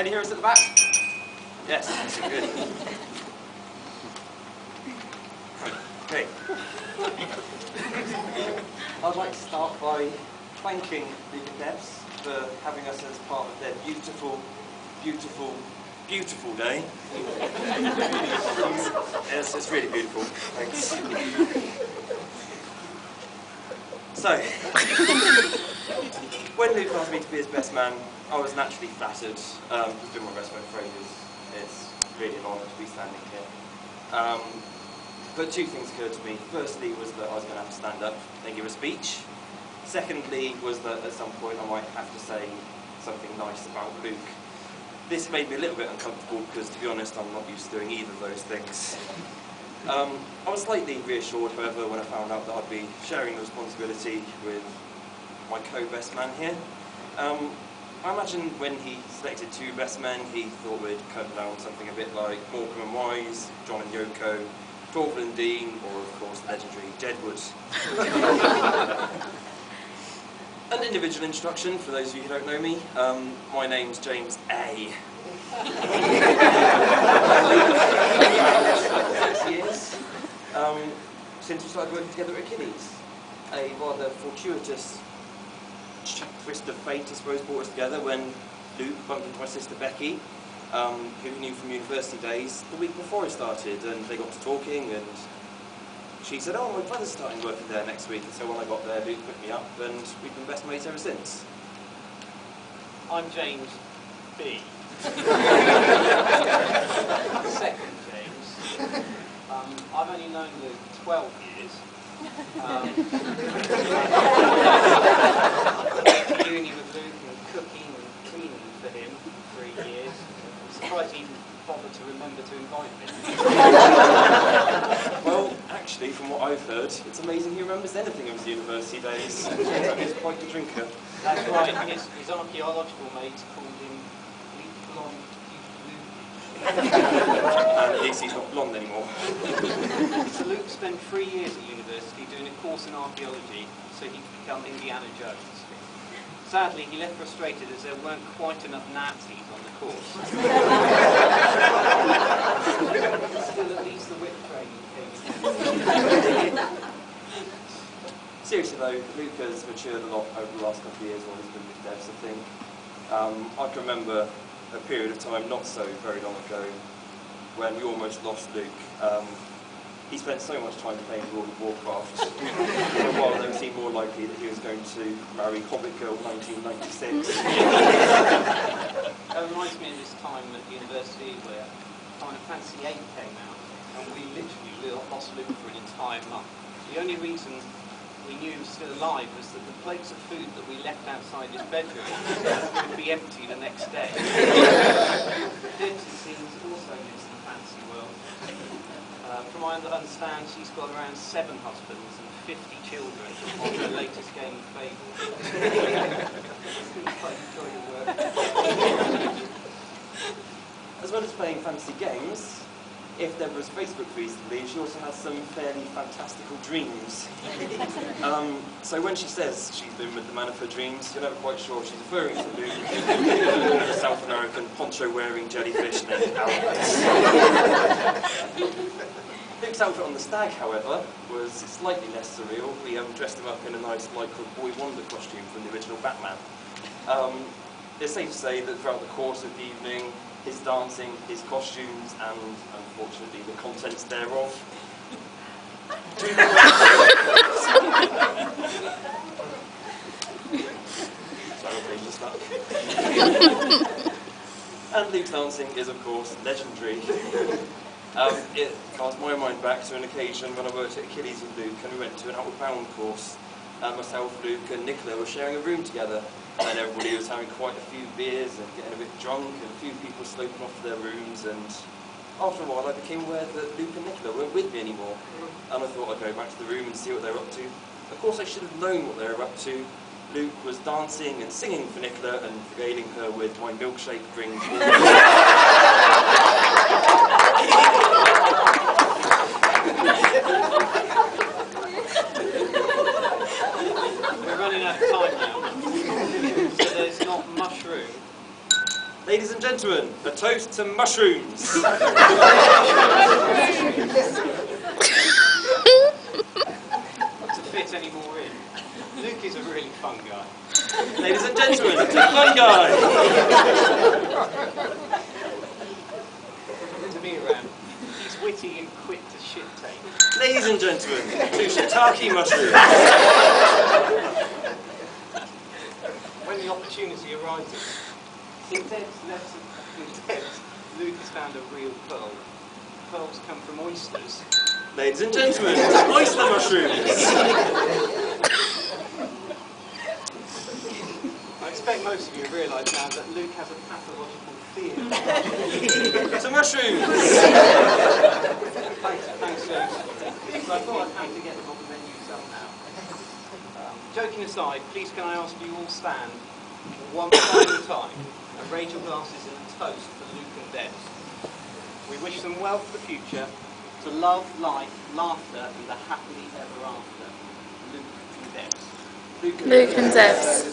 Can you hear us at the back? Yes, that's good. Okay. I'd like to start by thanking Luke and Debs for having us as part of their beautiful, beautiful, beautiful day. Yes, it's really beautiful. Thanks. So, when Luke asked me to be his best man, I was naturally flattered. He's been my best friend for ages. It's really an honour to be standing here. But two things occurred to me. Firstly was that I was going to have to stand up and give a speech. Secondly was that at some point I might have to say something nice about Luke. This made me a little bit uncomfortable because, to be honest, I'm not used to doing either of those things. I was slightly reassured, however, when I found out that I'd be sharing the responsibility with my co-best man here. I imagine when he selected two best men, he thought we'd cut down something a bit like Morecambe and Wise, John and Yoko, Torval and Dean, or of course the legendary Jedwood. An individual introduction for those of you who don't know me. My name's James A. 6 years since we started working together at Achilles. A rather fortuitous twist of fate, I suppose, brought us together when Luke bumped into my sister Blakey, who he knew from university days, the week before it started, and they got to talking, and she said, "Oh, my brother's starting working there next week," and so when I got there, Luke picked me up, and we've been best mates ever since. I'm James B. Second James. I've only known Luke 12 years. Uni with Luke and cooking and cleaning for him for 3 years. I'm surprised he even bothered to remember to invite me. Well, actually, from what I've heard, it's amazing he remembers anything of his university days. He's quite a drinker. That's right, his archaeological mates called him Bleak Blonde Luke. And at least he's not blonde anymore. So Luke spent 3 years at university doing a course in archaeology so he could become Indiana Jones. Sadly, he left frustrated as there weren't quite enough Nazis on the course. Still, at least the whip training came in. Seriously though, Luke has matured a lot over the last couple of years while he's been with Devs, I think. I can remember a period of time not so very long ago when we almost lost Luke. He spent so much time playing World of Warcraft. For a while, it seemed more likely that he was going to marry Hobbit Girl 1996. It reminds me of this time at university where Final Fantasy VIII came out, and we literally lost Luke for an entire month. The only reason we knew he was still alive was that the plates of food that we left outside his bedroom would be empty the next day. Dirty scenes also lives in the fantasy world. From what I understand, she's got around 7 husbands and 50 children on her latest game of Fable. Quite enjoy your work. As well as playing fantasy games, if Deborah's Facebook feeds to believe, she also has some fairly fantastical dreams. So when she says she's been with the man of her dreams, you're never quite sure if she's referring to Luke, a South American poncho-wearing jellyfish named Albert. Luke's outfit on the stag, however, was slightly less surreal. We dressed him up in a nice lycra Boy Wonder costume from the original Batman. It's safe to say that throughout the course of the evening, his dancing, his costumes, and unfortunately the contents thereof. Sorry, I'm being stuck. And Luke's dancing is, of course, legendary. It cast my mind back to an occasion when I worked at Achilles with Luke and we went to an Outward Bound course. Myself, Luke and Nicola were sharing a room together, and everybody was having quite a few beers and getting a bit drunk, and a few people sloping off to their rooms, and after a while I became aware that Luke and Nicola weren't with me anymore, and I thought I'd go back to the room and see what they were up to. Of course I should have known what they were up to. Luke was dancing and singing for Nicola and regaling her with my milkshake drink. We're running out of time now, so there's not much room Ladies and gentlemen, a toast to mushrooms. Not to fit any more in. Luke is a really fun guy. Ladies and gentlemen, a fun guy. To be around. He's witty and quick to shit take. Ladies and gentlemen, two shiitake mushrooms. When the opportunity arises, in Deb's, Luke has found a real pearl. Pearls come from oysters. Ladies and gentlemen, oyster mushrooms. I expect most of you realise now that Luke has a pathological fear. To mushrooms. Thanks, James. So I thought I'd have to get them on the menu somehow. Joking aside, please can I ask you all stand one final time and raise your glasses in a toast for Luke and Deb. We wish them well for the future, to love, life, laughter and the happily ever after. Luke and Deb. Luke and Debs.